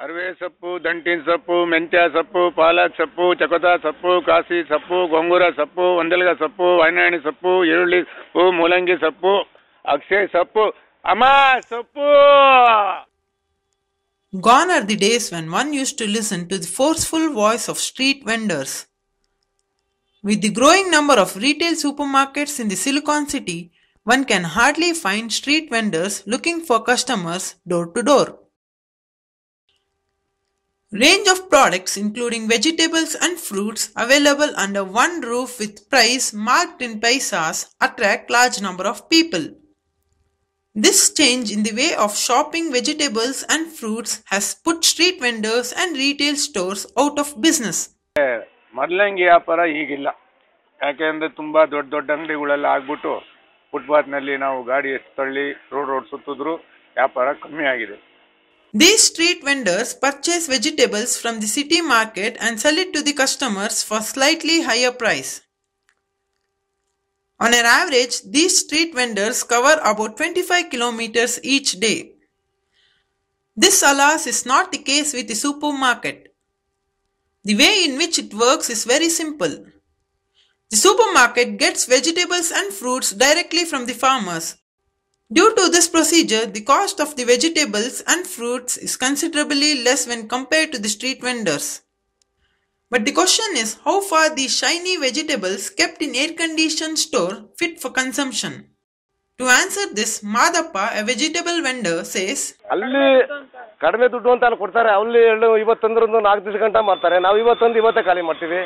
ಅರವೆ ಸೊಪ್ಪು, ದಂಟಿನ ಸೊಪ್ಪು, ಮೆಂತ್ಯ ಸೊಪ್ಪು, ಪಾಲಕ್ ಸೊಪ್ಪು, ಚಕೋತ ಸೊಪ್ಪು, ಕಾಸಿ ಸೊಪ್ಪು, ಗೊಂಗೂರ ಸೊಪ್ಪು, ಒಂದೆಲಗ ಸೊಪ್ಪು, ವಾಯನಾಣಿ ಸೊಪ್ಪು, ಈರುಳ್ಳಿ ಸೊಪ್ಪು, ಮೂಲಂಗಿ ಸೊಪ್ಪು, ಅಕ್ಷೆ ಸೊಪ್ಪು, ಅಮ್ಮ ಸೊಪ್ಪು. Gone are the days when one used to listen to the forceful voice of street vendors. With the growing number of retail supermarkets in the Silicon City, one can hardly find street vendors looking for customers door to door. Range of products including vegetables and fruits available under one roof with price marked in paisas attract large number of people. This change in the way of shopping vegetables and fruits has put street vendors and retail stores out of business. ಮೊದಲಂಗೆ ವ್ಯಾಪಾರ ಈಗಿಲ್ಲ. ಯಾಕೆಂದ್ರೆ ತುಂಬಾ ದೊಡ್ಡ ದೊಡ್ಡ ಅಂಗಡಿಗಳೆಲ್ಲ ಆಗ್ಬಿಟ್ಟು ಫುಟ್ಪಾತ್ನಲ್ಲಿ ನಾವು ಗಾಡಿ ತಳ್ಳಿ ರೋಡ್ ಸುತ್ತಿದ್ರು ವ್ಯಾಪಾರ ಕಮ್ಮಿ ಆಗಿದೆ. These street vendors purchase vegetables from the city market and sell it to the customers for slightly higher price. On an average, these street vendors cover about 25 kilometers each day. This, alas, is not the case with the supermarket. The way in which it works is very simple. The supermarket gets vegetables and fruits directly from the farmers. Due to this procedure, the cost of the vegetables and fruits is considerably less when compared to the street vendors. But the question is how far these shiny vegetables kept in air-conditioned store fit for consumption. To answer this, Madappa, a vegetable vendor, says, ಅಲ್ಲಿ ಕಡಿಮೆ ದುಡ್ಡು ಅಂತ ಅಲ್ಲಿ ಕೊಡ್ತಾರೆ. ಅಲ್ಲಿ ಇವತ್ತಂದ್ರೆ 4 ದಿವಸ ಗಂಟ ಮಾಡ್ತಾರೆ. ನಾವು ಇವತ್ತೇ ಖಾಲಿ ಮಾಡ್ತೀವಿ.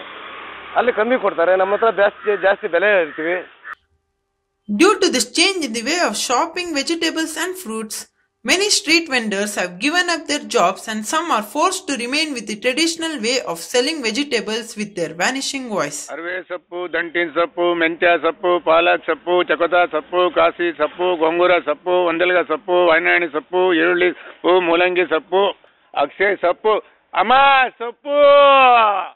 ಅಲ್ಲಿ ಕಮ್ಮಿ ಕೊಡ್ತಾರೆ. ನಮ್ಮ ಹತ್ರ ಜಾಸ್ತಿ ಬೆಲೆ ಇರ್ತೀವಿ. Due to this change in the way of shopping vegetables and fruits, many street vendors have given up their jobs and some are forced to remain with the traditional way of selling vegetables with their vanishing voice. Arave ಸೊಪ್ಪು, ದಂಟಿನ ಸೊಪ್ಪು, ಮೆಂತ್ಯ ಸೊಪ್ಪು, ಪಾಲಕ್ ಸೊಪ್ಪು, ಚಕೋತ ಸೊಪ್ಪು, ಕಾಸಿ ಸೊಪ್ಪು, ಗೊಂಗೂರ ಸೊಪ್ಪು, ಒಂದೆಲಗ ಸೊಪ್ಪು, ವಾಯನಾಣಿ ಸೊಪ್ಪು, ಈರುಳ್ಳಿ ಸೊಪ್ಪು, ಮೂಲಂಗಿ ಸೊಪ್ಪು, ಅಕ್ಷೆ ಸೊಪ್ಪು, ಅಮ್ಮ ಸೊಪ್ಪು.